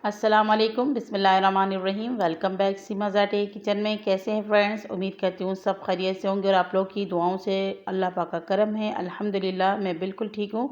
अस्सलाम वालेकुम, बिस्मिल्लाहिर्रहमानिर्रहीम। वेलकम बैक सीमा ज़ाटे किचन में। कैसे हैं फ्रेंड्स? उम्मीद करती हूँ सब खैरियत से होंगे और आप लोग की दुआओं से अल्लाह पाक का करम है। अल्हम्दुलिल्लाह मैं बिल्कुल ठीक हूँ।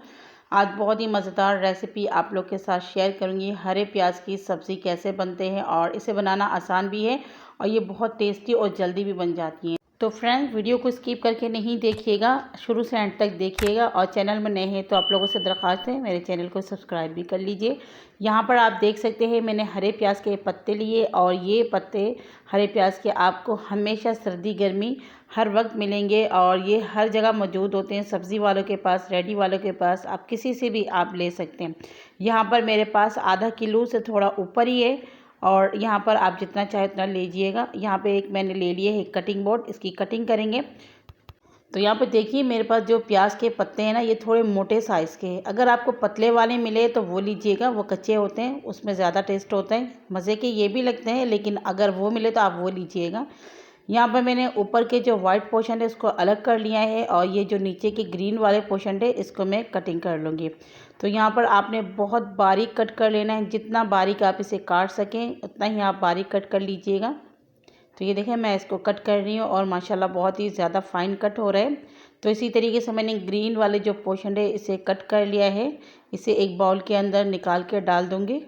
आज बहुत ही मज़ेदार रेसिपी आप लोग के साथ शेयर करूँगी। हरे प्याज की सब्ज़ी कैसे बनते हैं और इसे बनाना आसान भी है और ये बहुत टेस्टी और जल्दी भी बन जाती है। तो फ्रेंड्स, वीडियो को स्किप करके नहीं देखिएगा, शुरू से एंड तक देखिएगा और चैनल में नए हैं तो आप लोगों से दरख्वास्त है मेरे चैनल को सब्सक्राइब भी कर लीजिए। यहाँ पर आप देख सकते हैं मैंने हरे प्याज के पत्ते लिए और ये पत्ते हरे प्याज के आपको हमेशा सर्दी गर्मी हर वक्त मिलेंगे और ये हर जगह मौजूद होते हैं। सब्ज़ी वालों के पास, रेडी वालों के पास, आप किसी से भी आप ले सकते हैं। यहाँ पर मेरे पास आधा किलो से थोड़ा ऊपर ही है और यहाँ पर आप जितना चाहे उतना लीजिएगा। यहाँ पे एक मैंने ले लिए है कटिंग बोर्ड, इसकी कटिंग करेंगे। तो यहाँ पे देखिए मेरे पास जो प्याज के पत्ते हैं ना, ये थोड़े मोटे साइज़ के हैं। अगर आपको पतले वाले मिले तो वो लीजिएगा, वो कच्चे होते हैं, उसमें ज़्यादा टेस्ट होता है, मज़े के ये भी लगते हैं, लेकिन अगर वो मिले तो आप वो लीजिएगा। यहाँ पर मैंने ऊपर के जो वाइट पोर्शन है उसको अलग कर लिया है और ये जो नीचे के ग्रीन वाले पोर्शन है इसको मैं कटिंग कर लूँगी। तो यहाँ पर आपने बहुत बारीक कट कर लेना है, जितना बारीक आप इसे काट सकें उतना ही आप बारीक कट कर लीजिएगा। तो ये देखें मैं इसको कट कर रही हूँ और माशाल्लाह बहुत ही ज़्यादा फाइन कट हो रहा है। तो इसी तरीके से मैंने ग्रीन वाले जो पोर्शन है इसे कट कर लिया है। इसे एक बाउल के अंदर निकाल के डाल दूँगी।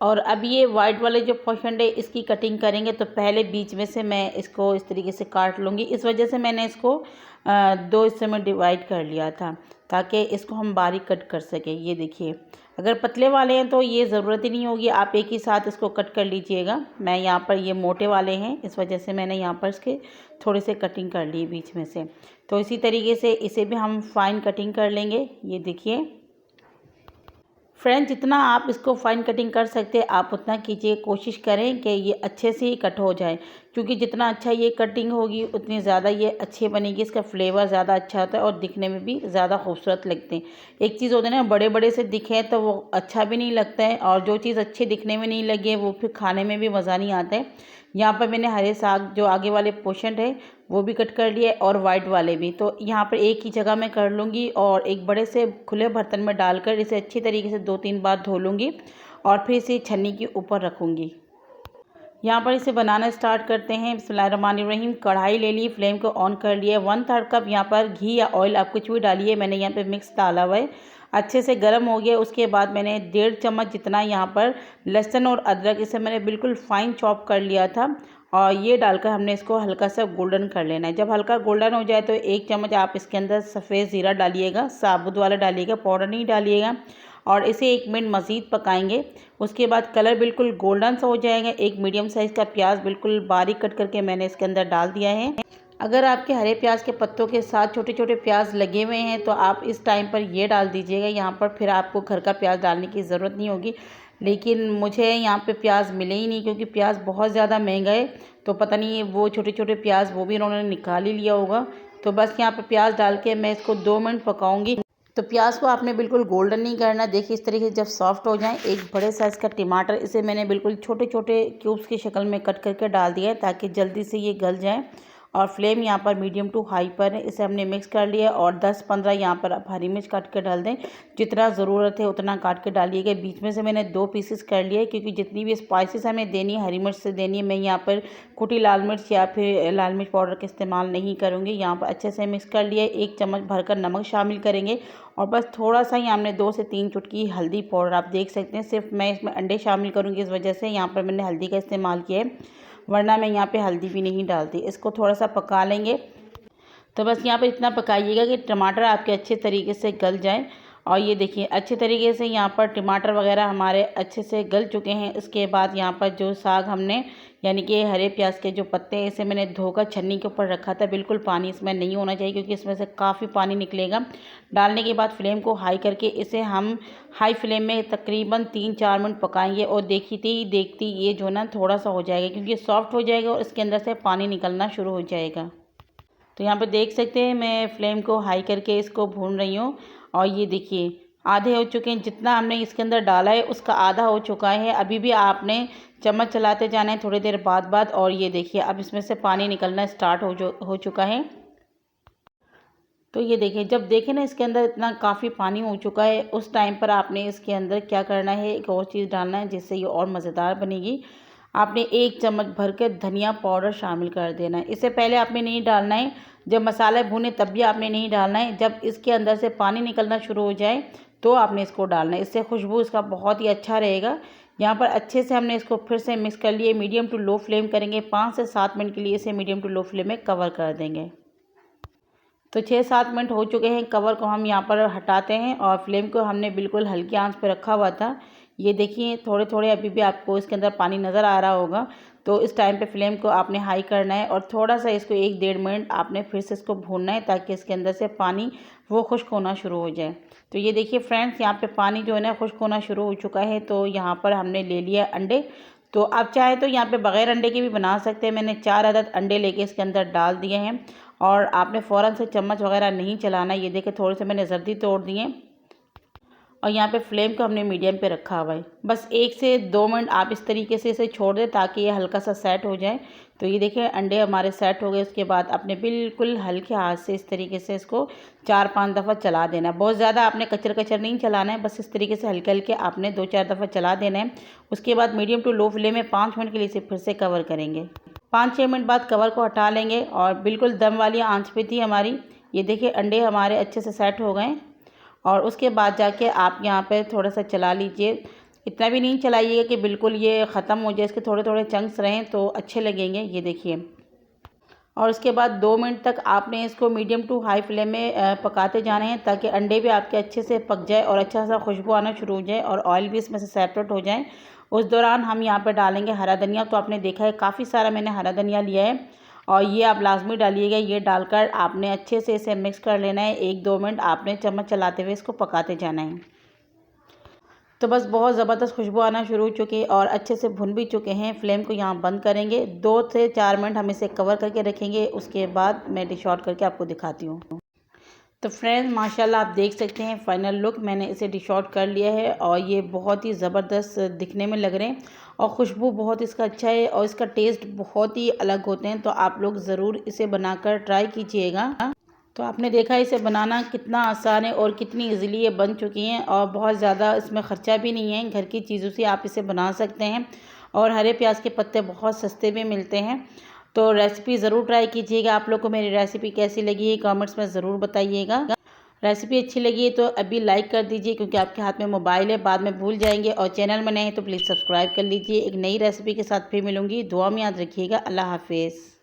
और अब ये वाइट वाले जो पोर्शन है इसकी कटिंग करेंगे। तो पहले बीच में से मैं इसको इस तरीके से काट लूँगी। इस वजह से मैंने इसको दो हिस्से में डिवाइड कर लिया था ताकि इसको हम बारीक कट कर सकें। ये देखिए, अगर पतले वाले हैं तो ये ज़रूरत ही नहीं होगी, आप एक ही साथ इसको कट कर लीजिएगा। मैं यहाँ पर ये मोटे वाले हैं इस वजह से मैंने यहाँ पर इसके थोड़े से कटिंग कर ली बीच में से। तो इसी तरीके से इसे भी हम फाइन कटिंग कर लेंगे। ये देखिए फ्रेंड, जितना आप इसको फाइन कटिंग कर सकते हैं आप उतना कीजिए। कोशिश करें कि ये अच्छे से ही कट हो जाए, क्योंकि जितना अच्छा ये कटिंग होगी उतनी ज़्यादा ये अच्छी बनेगी। इसका फ्लेवर ज़्यादा अच्छा होता है और दिखने में भी ज़्यादा खूबसूरत लगते हैं। एक चीज़ होता है ना, बड़े बड़े से दिखे तो वो अच्छा भी नहीं लगता है और जो चीज़ अच्छी दिखने में नहीं लगे वो फिर खाने में भी मज़ा नहीं आता है। यहाँ पर मैंने हरे साग जो आगे वाले पोर्शन है वो भी कट कर लिए और वाइट वाले भी। तो यहाँ पर एक ही जगह मैं कर लूँगी और एक बड़े से खुले बर्तन में डालकर इसे अच्छी तरीके से 2-3 बार धो लूँगी और फिर इसे छन्नी के ऊपर रखूँगी। यहाँ पर इसे बनाना स्टार्ट करते हैं। बिस्मिल्लाहिर्रहमानिर्रहीम। कढ़ाई ले ली, फ्लेम को ऑन कर लिया। 1/3 कप यहाँ पर घी या ऑयल आप कुछ भी डालिए, मैंने यहाँ पे मिक्स डाला हुआ है। अच्छे से गर्म हो गया। उसके बाद मैंने 1.5 चम्मच जितना यहाँ पर लहसुन और अदरक इसे मैंने बिल्कुल फाइन चॉप कर लिया था और ये डालकर हमने इसको हल्का सा गोल्डन कर लेना है। जब हल्का गोल्डन हो जाए तो 1 चम्मच आप इसके अंदर सफ़ेद ज़ीरा डालिएगा, साबुत वाला डालिएगा, पाउडर नहीं डालिएगा। और इसे 1 मिनट मज़ीद पकाएंगे। उसके बाद कलर बिल्कुल गोल्डन सा हो जाएगा। एक मीडियम साइज़ का प्याज बिल्कुल बारीक कट करके मैंने इसके अंदर डाल दिया है। अगर आपके हरे प्याज के पत्तों के साथ छोटे छोटे प्याज लगे हुए हैं तो आप इस टाइम पर ये डाल दीजिएगा। यहाँ पर फिर आपको घर का प्याज डालने की ज़रूरत नहीं होगी, लेकिन मुझे यहाँ पे प्याज मिले ही नहीं क्योंकि प्याज बहुत ज़्यादा महंगा है। तो पता नहीं वो छोटे छोटे प्याज वो भी इन्होंने निकाल ही लिया होगा। तो बस यहाँ पे प्याज डाल के मैं इसको 2 मिनट पकाऊंगी। तो प्याज को आपने बिल्कुल गोल्डन नहीं करना। देखिए इस तरीके से जब सॉफ्ट हो जाए, एक बड़े साइज़ का टमाटर इसे मैंने बिल्कुल छोटे छोटे क्यूब्स की शक्ल में कट करके डाल दिया है ताकि जल्दी से ये गल जाए। और फ्लेम यहाँ पर मीडियम टू हाई पर है। इसे हमने मिक्स कर लिया और 10-15 यहाँ पर आप हरी मिर्च काट के डाल दें। जितना ज़रूरत है उतना काट के डालिएगा। बीच में से मैंने 2 पीसेस कर लिए क्योंकि जितनी भी स्पाइसेस हमें देनी है हरी मिर्च से देनी है। मैं यहाँ पर कुटी लाल मिर्च या फिर लाल मिर्च पाउडर का इस्तेमाल नहीं करूँगी। यहाँ पर अच्छे से मिक्स कर लिया। 1 चम्मच भरकर नमक शामिल करेंगे और बस थोड़ा सा ही हमने 2 से 3 चुटकी हल्दी पाउडर आप देख सकते हैं। सिर्फ मैं इसमें अंडे शामिल करूँगी, इस वजह से यहाँ पर मैंने हल्दी का इस्तेमाल किया है, वरना मैं यहाँ पे हल्दी भी नहीं डालती। इसको थोड़ा सा पका लेंगे। तो बस यहाँ पे इतना पकाइएगा कि टमाटर आपके अच्छे तरीके से गल जाए। और ये देखिए अच्छे तरीके से यहाँ पर टमाटर वगैरह हमारे अच्छे से गल चुके हैं। इसके बाद यहाँ पर जो साग हमने यानी कि हरे प्याज के जो पत्ते हैं इसे मैंने धोकर छन्नी के ऊपर रखा था। बिल्कुल पानी इसमें नहीं होना चाहिए क्योंकि इसमें से काफ़ी पानी निकलेगा। डालने के बाद फ्लेम को हाई करके इसे हम हाई फ्लेम में तकरीबन 3-4 मिनट पकाएंगे और देखती ये जो ना थोड़ा सा हो जाएगा क्योंकि सॉफ्ट हो जाएगा और इसके अंदर से पानी निकलना शुरू हो जाएगा। तो यहाँ पर देख सकते हैं मैं फ्लेम को हाई करके इसको भून रही हूँ और ये देखिए आधे हो चुके हैं। जितना हमने इसके अंदर डाला है उसका आधा हो चुका है। अभी भी आपने चम्मच चलाते जाना है थोड़ी देर बाद और ये देखिए अब इसमें से पानी निकलना स्टार्ट हो चुका है। तो ये देखिए, जब देखें ना इसके अंदर इतना काफ़ी पानी हो चुका है, उस टाइम पर आपने इसके अंदर क्या करना है, एक और चीज़ डालना है जिससे ये और मज़ेदार बनेगी। आपने 1 चम्मच भर के धनिया पाउडर शामिल कर देना है। इससे पहले आपने नहीं डालना है, जब मसाले भुने तब भी आपने नहीं डालना है। जब इसके अंदर से पानी निकलना शुरू हो जाए तो आपने इसको डालना है। इससे खुशबू इसका बहुत ही अच्छा रहेगा। यहाँ पर अच्छे से हमने इसको फिर से मिक्स कर लिए। मीडियम टू लो फ्लेम करेंगे, 5 से 7 मिनट के लिए इसे मीडियम टू लो फ्लेम में कवर कर देंगे। तो 6-7 मिनट हो चुके हैं, कवर को हम यहाँ पर हटाते हैं और फ्लेम को हमने बिल्कुल हल्की आंच पे रखा हुआ था। ये देखिए, थोड़े-थोड़े अभी भी आपको इसके अंदर पानी नज़र आ रहा होगा। तो इस टाइम पे फ्लेम को आपने हाई करना है और थोड़ा-सा इसको 1-1.5 मिनट आपने फिर से इसको भूनना है ताकि इसके अंदर से पानी वो खुश्क होना शुरू हो जाए। तो ये देखिए फ्रेंड्स, यहाँ पे पानी जो है ना खुश्क होना शुरू हो चुका है। तो यहाँ पर हमने ले लिया अंडे। तो आप चाहे तो यहाँ पे बग़ैर अंडे के भी बना सकते हैं। मैंने 4 अदद अंडे लेके इसके अंदर डाल दिए हैं और आपने फ़ौरन से चम्मच वगैरह नहीं चलाना। ये देखिए, थोड़े से मैंने जर्दी तोड़ दिए और यहाँ पे फ्लेम को हमने मीडियम पे रखा हुआ है। बस 1 से 2 मिनट आप इस तरीके से इसे छोड़ दें ताकि ये हल्का सा सेट हो जाए। तो ये देखिए, अंडे हमारे सेट हो गए। उसके बाद आपने बिल्कुल हल्के हाथ से इस तरीके से इसको 4-5 दफ़ा चला देना है। बहुत ज़्यादा आपने कचर-कचर नहीं चलाना है, बस इस तरीके से हल्के-हल्के आपने 2-4 दफ़ा चला देना है। उसके बाद मीडियम टू लो फ्लेम में 5 मिनट के लिए इसे फिर से कवर करेंगे। 5-6 मिनट बाद कवर को हटा लेंगे और बिल्कुल दम वाली आंच पे थी हमारी। ये देखिए, अंडे हमारे अच्छे से सेट हो गए और उसके बाद जाके आप यहाँ पे थोड़ा-सा चला लीजिए। इतना भी नहीं चलाइएगा कि बिल्कुल ये ख़त्म हो जाए, इसके थोड़े-थोड़े चंक्स रहें तो अच्छे लगेंगे। ये देखिए, और उसके बाद 2 मिनट तक आपने इसको मीडियम टू हाई फ्लेम में पकाते जाना है ताकि अंडे भी आपके अच्छे से पक जाए और अच्छा सा खुशबू आना शुरू हो जाए और ऑयल भी इसमें से सेपरेट हो जाए। उस दौरान हम यहाँ पे डालेंगे हरा धनिया। तो आपने देखा है काफ़ी सारा मैंने हरा धनिया लिया है और ये आप लाजमी डालिएगा। ये डालकर आपने अच्छे से इसे मिक्स कर लेना है। 1-2 मिनट आपने चम्मच चलाते हुए इसको पकाते जाना है। तो बस बहुत ज़बरदस्त खुशबू आना शुरू हो चुकी है और अच्छे से भुन भी चुके हैं। फ्लेम को यहाँ बंद करेंगे। 2 से 4 मिनट हम इसे कवर करके रखेंगे। उसके बाद मैं डिश आउट करके आपको दिखाती हूँ। तो फ्रेंड्स, माशाल्लाह आप देख सकते हैं फ़ाइनल लुक। मैंने इसे डिश आउट कर लिया है और ये बहुत ही ज़बरदस्त दिखने में लग रहे हैं और खुशबू बहुत इसका अच्छा है और इसका टेस्ट बहुत ही अलग होते हैं। तो आप लोग ज़रूर इसे बनाकर ट्राई कीजिएगा। तो आपने देखा इसे बनाना कितना आसान है और कितनी इजीली ये बन चुकी हैं और बहुत ज़्यादा इसमें ख़र्चा भी नहीं है। घर की चीज़ों से आप इसे बना सकते हैं और हरे प्याज के पत्ते बहुत सस्ते भी मिलते हैं। तो रेसिपी ज़रूर ट्राई कीजिएगा। आप लोग को मेरी रेसिपी कैसी लगी है कमेंट्स में ज़रूर बताइएगा। रेसिपी अच्छी लगी है तो अभी लाइक कर दीजिए क्योंकि आपके हाथ में मोबाइल है, बाद में भूल जाएंगे। और चैनल में नए हैं तो प्लीज़ सब्सक्राइब कर लीजिए। एक नई रेसिपी के साथ फिर मिलूँगी। दुआ में याद रखिएगा। अल्लाह हाफिज़।